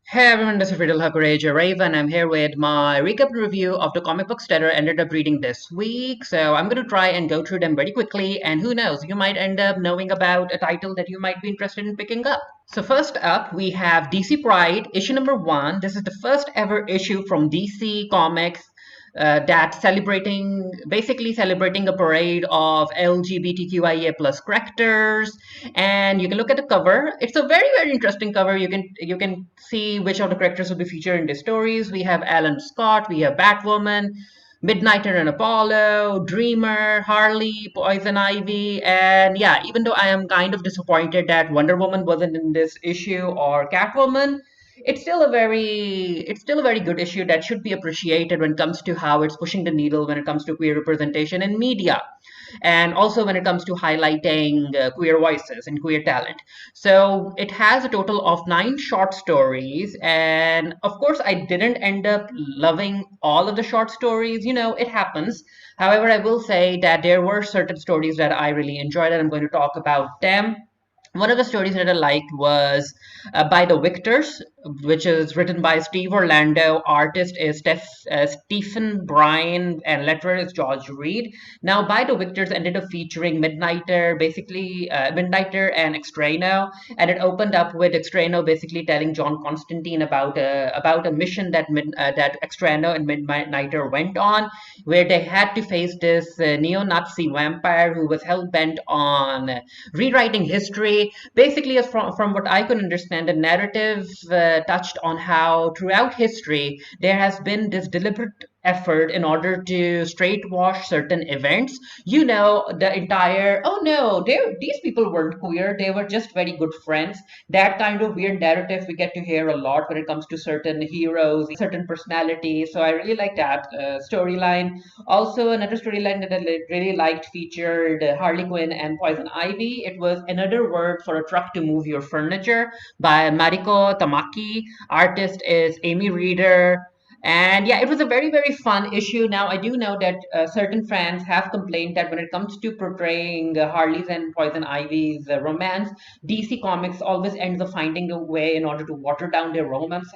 Hey everyone, this is Riddle Courage Raven. I'm here with my recap review of the comic books that I ended up reading this week. So I'm going to try and go through them very quickly, and who knows, you might end up knowing about a title that you might be interested in picking up. So first up, we have DC Pride, issue number 1. This is the first ever issue from DC Comics that basically celebrating a parade of LGBTQIA plus characters. And you can look at the cover. It's a very interesting cover. You can see which of the characters will be featured in the stories. We have Alan Scott, we have Batwoman, Midnighter and Apollo, Dreamer, Harley, Poison Ivy, and yeah, even though I am kind of disappointed that Wonder Woman wasn't in this issue or Catwoman, it's still a very good issue that should be appreciated when it comes to how it's pushing the needle when it comes to queer representation in media, and also when it comes to highlighting queer voices and queer talent. So it has a total of 9 short stories, and of course, I didn't end up loving all of the short stories. It happens. However, I will say that there were certain stories that I really enjoyed, and I'm going to talk about them. One of the stories that I liked was By the Victors, which is written by Steve Orlando. Artist is Stephen Bryan, and letterer is George Reed. Now, By the Victors ended up featuring Midnighter and Extraino, and it opened up with Extraino basically telling John Constantine about a mission that Extraino and Midnighter went on, where they had to face this neo-Nazi vampire who was hell bent on rewriting history. Basically, as from what I could understand, the narrative touched on how throughout history there has been this deliberate effort in order to straightwash certain events. The entire, oh no, these people weren't queer, they were just very good friends. That kind of weird narrative we get to hear a lot when it comes to certain heroes, certain personalities. So I really like that storyline. Also, another storyline that I really liked featured Harley Quinn and Poison Ivy. It was Another Word for a Truck to Move Your Furniture by Mariko Tamaki. Artist is Amy Reeder. And yeah, it was a very fun issue. Now, I do know that certain fans have complained that when it comes to portraying Harley's and Poison Ivy's romance, DC Comics always ends up finding a way in order to water down their romance.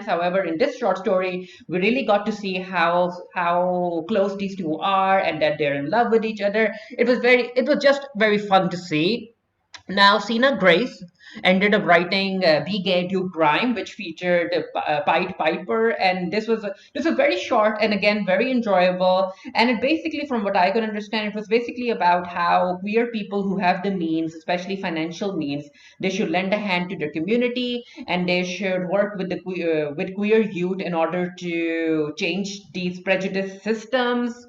However, in this short story, we really got to see how close these two are and that they're in love with each other. It was just very fun to see. Now, Sina Grace ended up writing Be Gay, Do Crime, which featured Pied Piper, and this was very short and again very enjoyable. And it basically, from what I could understand, it was basically about how queer people who have the means, especially financial means, they should lend a hand to their community, and they should work with with queer youth in order to change these prejudice systems.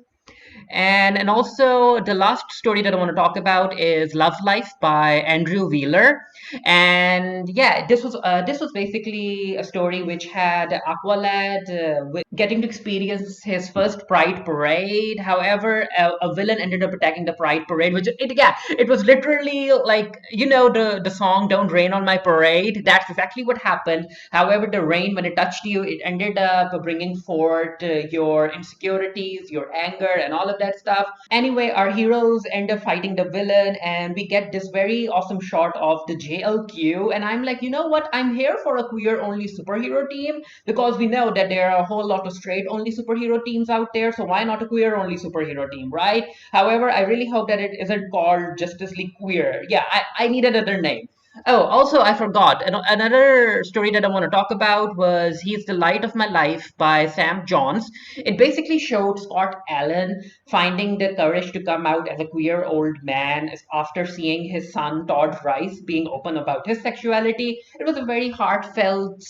And also the last story that I want to talk about is Love Life by Andrew Wheeler. And yeah, this was basically a story which had Aqualad getting to experience his first Pride parade. However, a villain ended up attacking the Pride parade, it was literally like, the song "Don't Rain on My Parade." That's exactly what happened. However, the rain, when it touched you, it ended up bringing forth your insecurities, your anger, and all of that stuff. Anyway, our heroes end up fighting the villain, and we get this very awesome shot of the JLQ. And I'm like, you know what? I'm here for a queer only superhero team, because we know that there are a whole lot of straight only superhero teams out there. So why not a queer only superhero team, right? However, I really hope that it isn't called Justice League Queer. Yeah, I need another name. Oh, also, I forgot. Another story that I want to talk about was He's the Light of My Life by Sam Johns. It basically showed Scott Allen finding the courage to come out as a queer old man after seeing his son, Todd Rice, being open about his sexuality. It was a very heartfelt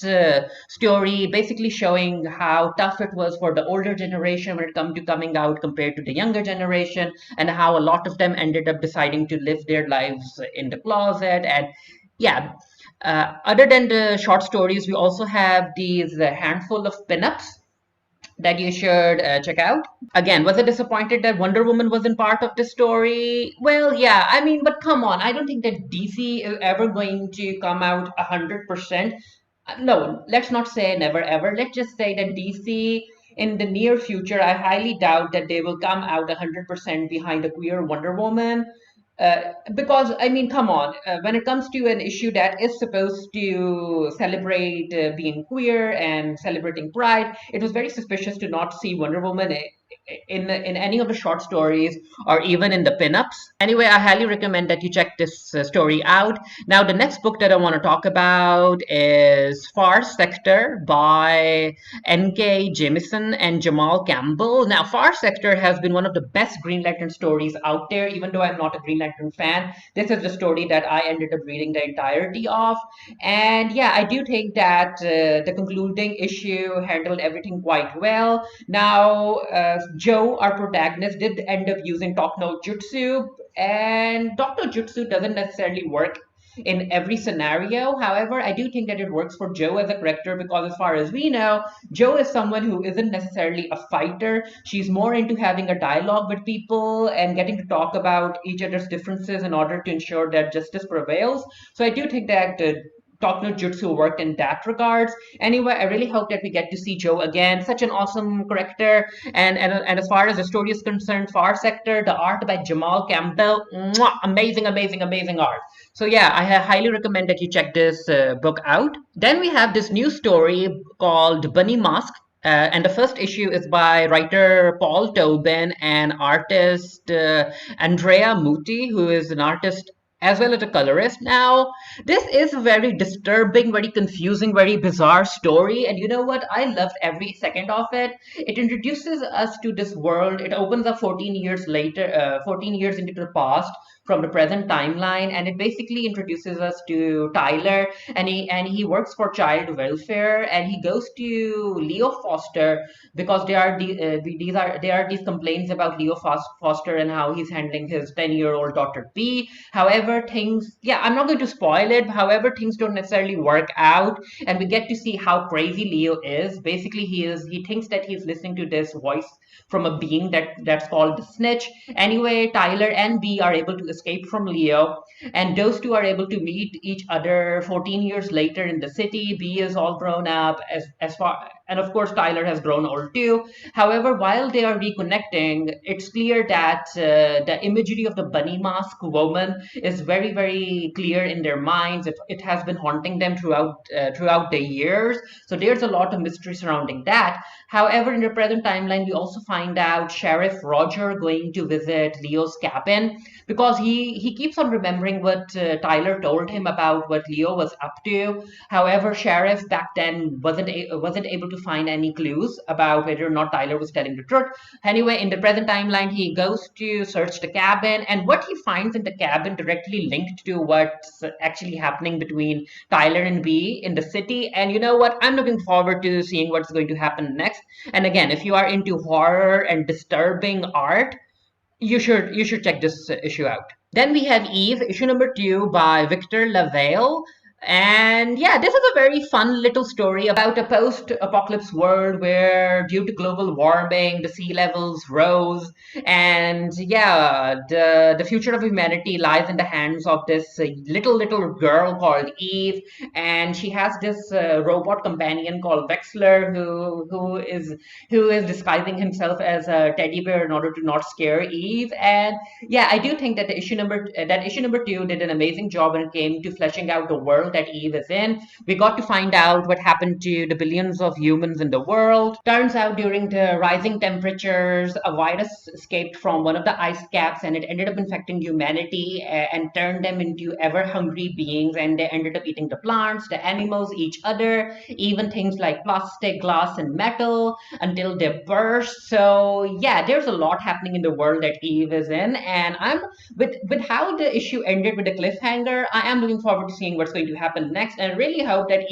story, basically showing how tough it was for the older generation when it comes to coming out compared to the younger generation, and how a lot of them ended up deciding to live their lives in the closet. And yeah, other than the short stories, we also have these handful of pinups that you should check out. Again, was I disappointed that Wonder Woman wasn't part of the story? Well, yeah, I mean, but come on, I don't think that DC is ever going to come out 100%. No, let's not say never ever. Let's just say that DC in the near future, I highly doubt that they will come out 100% behind a queer Wonder Woman. Because I mean, come on, when it comes to an issue that is supposed to celebrate being queer and celebrating pride, it was very suspicious to not see Wonder Woman in any of the short stories or even in the pinups. Anyway, I highly recommend that you check this story out. Now, the next book that I want to talk about is Far Sector by Nk Jamison and Jamal Campbell. Now, Far Sector has been one of the best Green Lantern stories out there, even though I'm not a Green Lantern fan. This is the story that I ended up reading the entirety of. And yeah, I do think that the concluding issue handled everything quite well. Now, Joe, our protagonist, did end up using Talk No Jutsu, and Talk No Jutsu doesn't necessarily work in every scenario. However, I do think that it works for Joe as a character because, as far as we know, Joe is someone who isn't necessarily a fighter. She's more into having a dialogue with people and getting to talk about each other's differences in order to ensure that justice prevails. So I do think that Talk No Jutsu worked in that regards. Anyway, I really hope that we get to see Joe again. Such an awesome character. And as far as the story is concerned, Far Sector, the art by Jamal Campbell, mwah, amazing, amazing, amazing art. So yeah, I highly recommend that you check this book out. Then we have this new story called Bunny Mask. And the first issue is by writer Paul Tobin and artist Andrea Muti, who is an artist as well as a colorist. Now, this is a very disturbing, very confusing, very bizarre story. And you know what? I loved every second of it. It introduces us to this world. It opens up 14 years later, 14 years into the past from the present timeline, and it basically introduces us to Tyler, and he works for child welfare, and he goes to Leo Foster because there are these complaints about Leo Foster and how he's handling his 10-year-old daughter B. However, things, yeah, I'm not going to spoil it. However, things don't necessarily work out, and we get to see how crazy Leo is. Basically, he thinks that he's listening to this voice from a being that's called the Snitch. Anyway, Tyler and B are able to escape from Leo, and those two are able to meet each other 14 years later in the city. B is all grown up as far, and of course Tyler has grown old too. However, while they are reconnecting, it's clear that the imagery of the bunny mask woman is very, very clear in their minds. It has been haunting them throughout the years. So there's a lot of mystery surrounding that. However, in the present timeline, we also find out Sheriff Roger going to visit Leo's cabin because he keeps on remembering what Tyler told him about what Leo was up to. However, Sheriff back then wasn't able to find any clues about whether or not Tyler was telling the truth. Anyway, in the present timeline, he goes to search the cabin, and what he finds in the cabin directly linked to what's actually happening between Tyler and B in the city. And you know what? I'm looking forward to seeing what's going to happen next. And again, if you are into horror and disturbing art, you should check this issue out. Then we have Eve, issue number 2 by Victor Lavalle. And yeah, this is a very fun little story about a post-apocalypse world where, due to global warming, the sea levels rose, and yeah, the future of humanity lies in the hands of this little girl called Eve, and she has this robot companion called Wexler, who is disguising himself as a teddy bear in order to not scare Eve. And yeah, I do think that issue number 2 did an amazing job when it came to fleshing out the world that Eve is in. We got to find out what happened to the billions of humans in the world. Turns out during the rising temperatures, a virus escaped from one of the ice caps, and it ended up infecting humanity and turned them into ever hungry beings, and they ended up eating the plants, the animals, each other, even things like plastic, glass, and metal until they burst. So yeah, there's a lot happening in the world that Eve is in, and I'm with how the issue ended with the cliffhanger, I am looking forward to seeing what's going to happen next, and I really hope that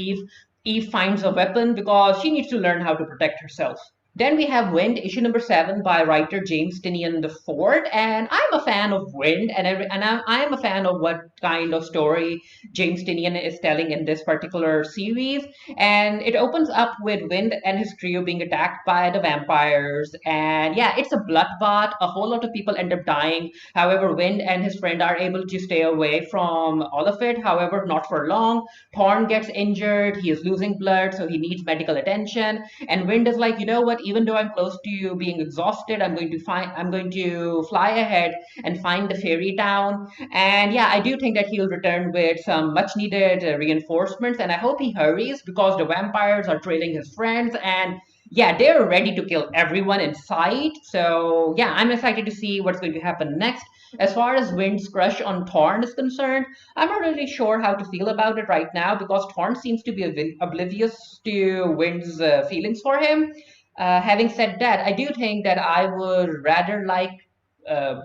Eve finds a weapon because she needs to learn how to protect herself. Then we have Wynd, issue number 7 by writer James Tinian IV, and I'm a fan of Wynd, I am a fan of what kind of story James Tinian is telling in this particular series. And it opens up with Wynd and his trio being attacked by the vampires, and yeah, it's a bloodbath. A whole lot of people end up dying. However, Wynd and his friend are able to stay away from all of it. However, not for long. Thorn gets injured. He is losing blood, so he needs medical attention. And Wynd is like, you know what? what, even though I'm close to being exhausted, I'm going to fly ahead and find the fairy town. And yeah, I do think that he'll return with some much needed reinforcements, and I hope he hurries because the vampires are trailing his friends, and yeah, they're ready to kill everyone in sight. So yeah, I'm excited to see what's going to happen next. As far as Wind's crush on Thorn is concerned, I'm not really sure how to feel about it right now because Thorn seems to be oblivious to Wind's feelings for him. Having said that, I do think that I would rather like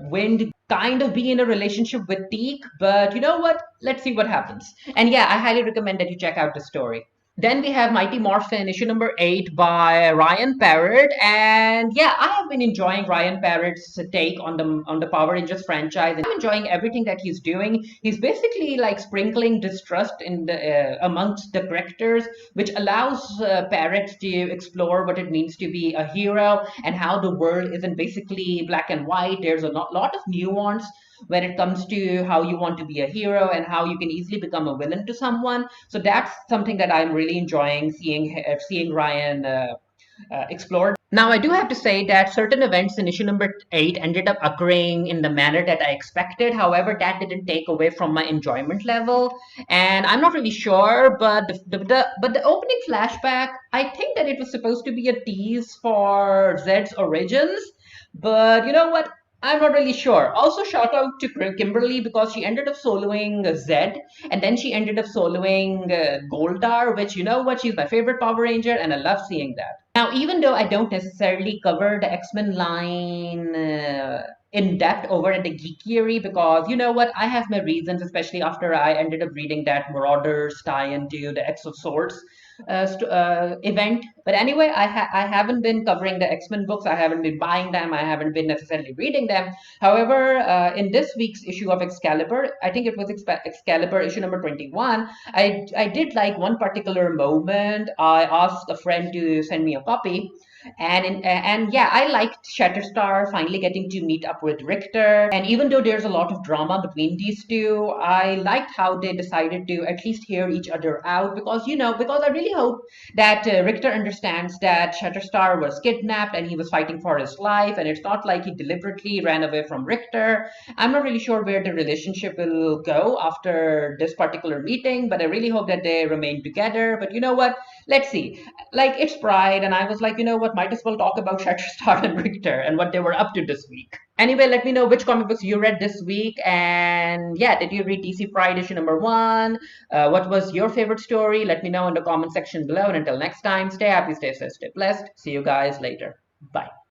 Wind kind of be in a relationship with Teak, but you know what? Let's see what happens. And yeah, I highly recommend that you check out the story. Then we have Mighty Morphin, issue number 8 by Ryan Parrott, and yeah, I have been enjoying Ryan Parrott's take on the Power Rangers franchise, and I'm enjoying everything that he's doing. He's basically like sprinkling distrust in the amongst the characters, which allows Parrott to explore what it means to be a hero and how the world isn't basically black and white. There's a lot of nuance when it comes to how you want to be a hero and how you can easily become a villain to someone. So that's something that I'm really enjoying seeing Ryan explored. Now, I do have to say that certain events in issue number 8 ended up occurring in the manner that I expected. However, that didn't take away from my enjoyment level. And I'm not really sure, but the opening flashback, I think that it was supposed to be a tease for Zed's origins. But you know what? I'm not really sure. Also, shout out to Kimberly because she ended up soloing Zed, and then she ended up soloing Goldar, which, you know what, she's my favorite Power Ranger, and I love seeing that. Now, even though I don't necessarily cover the X-Men line in depth over at the Geekery, because you know what, I have my reasons, especially after I ended up reading that Marauders tie into the X of Swords event. But anyway, I haven't been covering the X-Men books. I haven't been buying them. I haven't been necessarily reading them. However, in this week's issue of Excalibur, I think it was Excalibur issue number 21, I did like one particular moment. I asked a friend to send me a copy. And yeah, I liked Shatterstar finally getting to meet up with Richter. And even though there's a lot of drama between these two, I liked how they decided to at least hear each other out because, you know, because I really hope that Richter understands that Shatterstar was kidnapped and he was fighting for his life, and it's not like he deliberately ran away from Richter. I'm not really sure where the relationship will go after this particular meeting, but I really hope that they remain together. But you know what? Let's see. Like, it's Pride, and I was like, you know what? Might as well talk about Shatterstar and Richter and what they were up to this week. Anyway, let me know which comic books you read this week. And yeah, did you read DC Pride issue number 1? What was your favorite story? Let me know in the comment section below. And until next time, stay happy, stay safe, stay blessed. See you guys later. Bye.